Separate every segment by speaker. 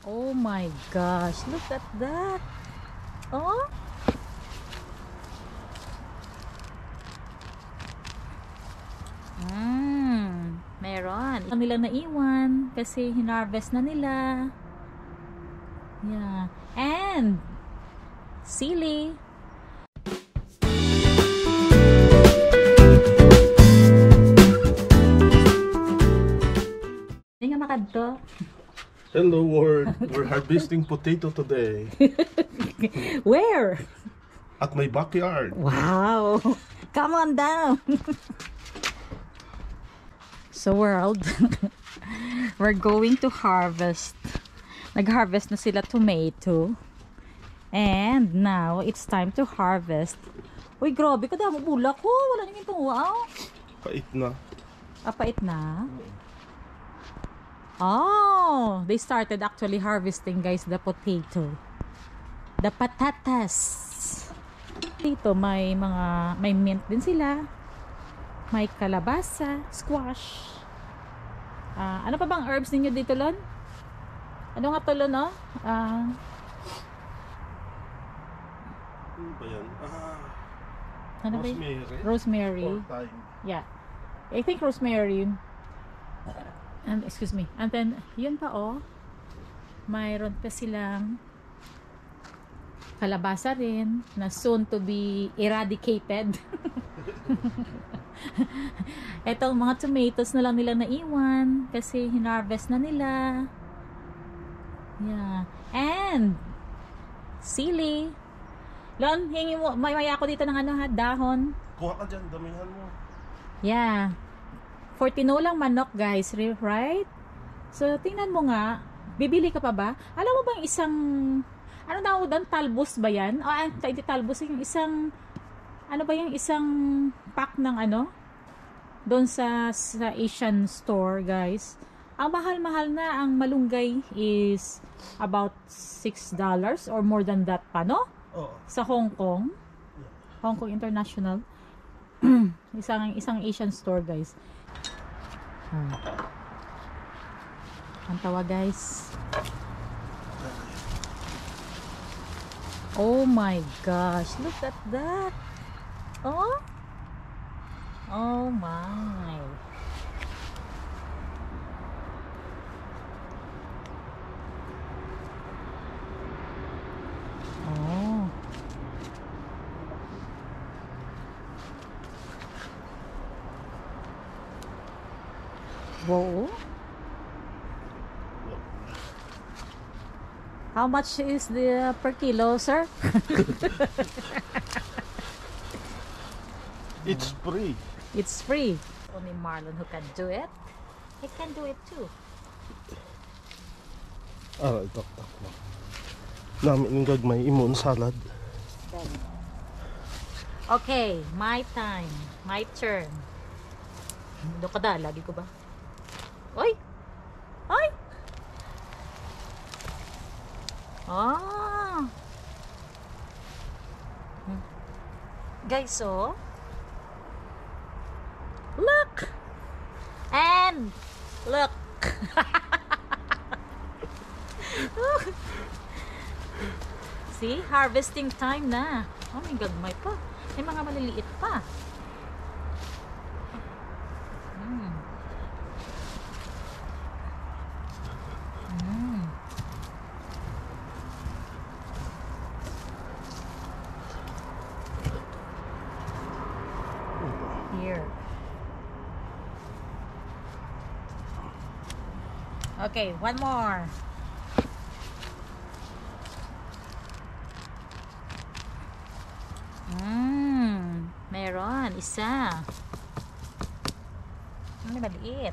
Speaker 1: Oh my gosh, look at that. Oh. Meron. Ang nilang naiwan kasi hinarvest na nila. Yeah. And sili. Hindi nga makadto.
Speaker 2: Hello world, we're harvesting potato today.
Speaker 1: Where?
Speaker 2: At my backyard.
Speaker 1: Wow! Come on down! So world, we're going to harvest. Nag-harvest na sila tomato. And now, it's time to harvest. Uy, grabe ka damo bulak ko. Wala nang itong wow.
Speaker 2: Pait na.
Speaker 1: Pait na? Oh, they started actually harvesting, guys, the potato. The patatas. Dito may mint din sila. May kalabasa, squash. Ano pa bang herbs ninyo dito, Lon? Ano nga to, Lon, no?
Speaker 2: Ano ba yan?
Speaker 1: Ano
Speaker 2: rosemary.
Speaker 1: Rosemary. Yeah. I think rosemary. And excuse me. And then, yun pa mayroon pa silang kalabasa rin na soon to be eradicated. Etong mga tomatoes na lang nila naiwan kasi hinarvest na nila. Yeah. And sili. Lon, hingi mo, may ako dito ng dahon.
Speaker 2: Kuha ka dyan, damihan mo.
Speaker 1: Yeah. For tinolang manok, guys, right? So, tingnan mo nga, bibili ka pa ba? Alam mo bang isang, ano daw doon, talbos ba yan? Hindi talbos, yung isang, ano ba yung isang pack ng doon sa Asian store, guys. Ang mahal-mahal na, ang malunggay is about $6 or more than that pa, no?
Speaker 2: Oh.
Speaker 1: Sa Hong Kong. Hong Kong International. isang Asian store, guys. Ang tawa, guys. Oh my gosh, look at that. Oh my. Oh. Whoa. How much is the per kilo, sir?
Speaker 2: It's free.
Speaker 1: It's free. Only Marlon who can do it. He can do it too.
Speaker 2: Ito. Namin yung may immune salad.
Speaker 1: Okay, my time. My turn. Doon ka da, lagi ko ba? Oy! Oy! Guys, so look! And look! See? Harvesting time na. Oh my God, may pa. May mga maliliit pa. Here. Okay, one more. Meron, isa. Ano maliit?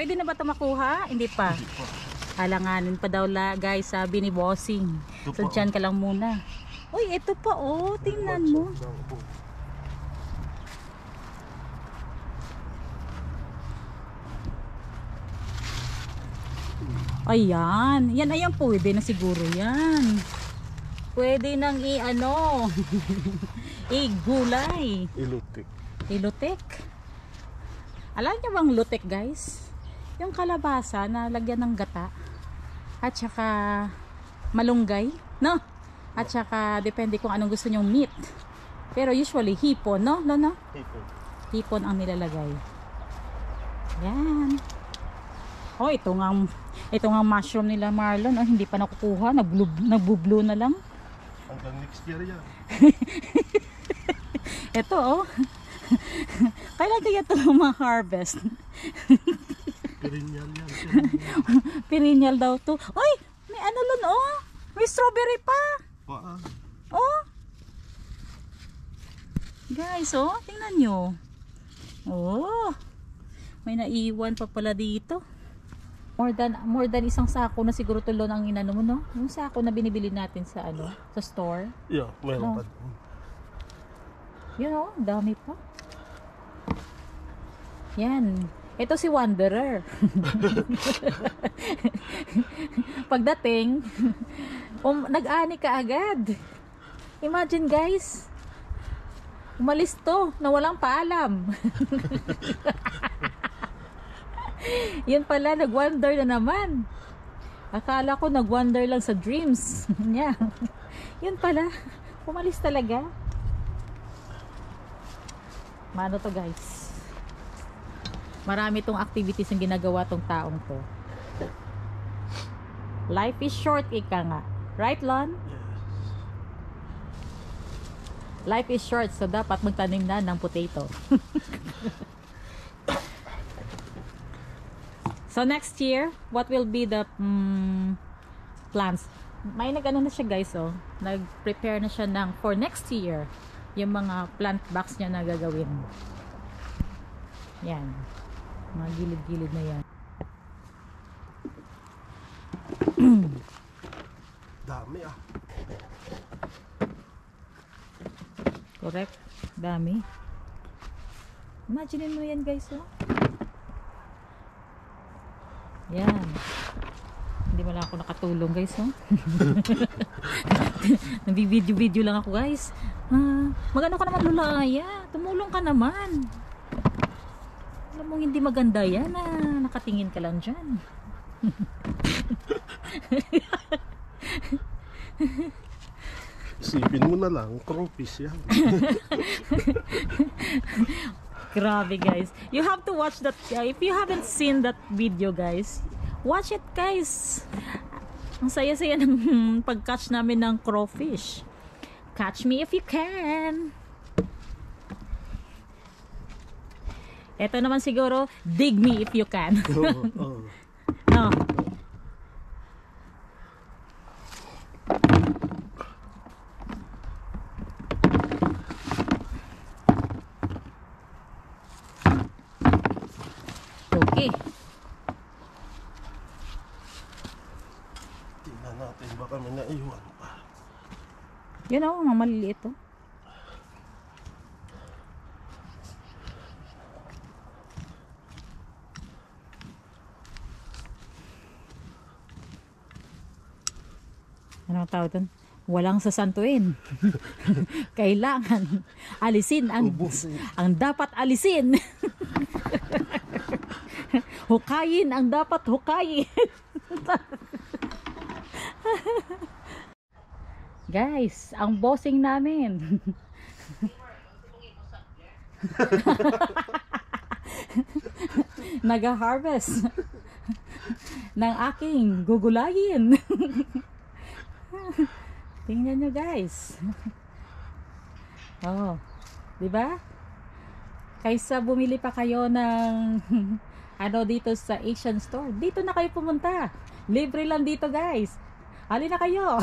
Speaker 1: Pwede na ba ito makuha? Hindi pa.
Speaker 2: Hindi pa.
Speaker 1: Alanganin pa daw guys, sabi ni Bossing.
Speaker 2: Ito
Speaker 1: So
Speaker 2: pa,
Speaker 1: dyan ka lang muna. Uy, ito pa oh, tingnan mo. Ayan, ayan, pwede na siguro yan. Pwede nang i-ano, i-gulay.
Speaker 2: Ilutik.
Speaker 1: Ilutik. Alam niyo bang lutik guys? Yung kalabasa na lagyan ng gata. At saka malunggay, no? At saka depende kung anong gusto nyong meat. Pero usually hipon, no? No?
Speaker 2: Hipon.
Speaker 1: Hipon ang nilalagay. Yan. Oh, ito nga mushroom nila Marlon, oh, hindi pa nakukuha, nagbu-blue na lang.
Speaker 2: Hanggang next year yan.
Speaker 1: Ito oh. Kailan kaya ito ma-harvest?
Speaker 2: Perennial yan.
Speaker 1: Perennial daw to. Oy, may ano lun oh. May strawberry pa.
Speaker 2: Wow.
Speaker 1: Oh. Guys, oh, tingnan nyo. Oh. May naiwan pa pala dito. More than isang sako na siguro tulon ang inano mo, no? Yung sako na binibili natin sa sa store.
Speaker 2: Yeah, meron pa.
Speaker 1: Yun oh, dami pa. Yan. Ito si Wanderer. Pagdating, nag-ani ka agad. Imagine guys. Umalis to na walang paalam. Yun pala, nag-wonder na naman. Akala ko nag-wonder lang sa dreams niya. Yun pala, umalis talaga. Mano to guys. Marami tong activities ang ginagawa tong taong to. Life is short, ika nga. Right, Lon?
Speaker 2: Yes.
Speaker 1: Life is short, so dapat magtanim na ng potato. So next year, what will be the plans? May nag-ano na siya guys, oh. Nag-prepare na siya for next year. Yung mga plant box niya na gagawin. Yan. Mga gilid-gilid na yan.
Speaker 2: Dami ah.
Speaker 1: Correct. Dami. Imagine mo yan guys, oh. Yan. Hindi mo lang ako nakatulong guys, oh. Nabibidyo-video lang ako guys. Magano ka naman Lola Aia? Tumulong ka naman. Alam mo hindi maganda yan, nakatingin ka lang dyan.
Speaker 2: Isipin mo na lang, crawfish yan.
Speaker 1: Grabe guys. You have to watch that. If you haven't seen that video guys, watch it guys. Ang saya-saya ng pag-catch namin ng crawfish. Catch me if you can. Ito naman siguro, dig me if you can. No. Okay.
Speaker 2: Tingnan natin baka may naiwan pa.
Speaker 1: Yun o, mga maliliit o. Ano tawag doon? Walang sasantuin. Kailangan alisin ang dapat alisin. Hukayin ang dapat hukayin. Guys, ang bossing namin. Nag-harvest ng aking gugulayin. Tingnan nyo guys. Oh, di ba? Kaysa bumili pa kayo ng ano dito sa Asian store, dito na kayo pumunta. Libre lang dito guys. Halina kayo.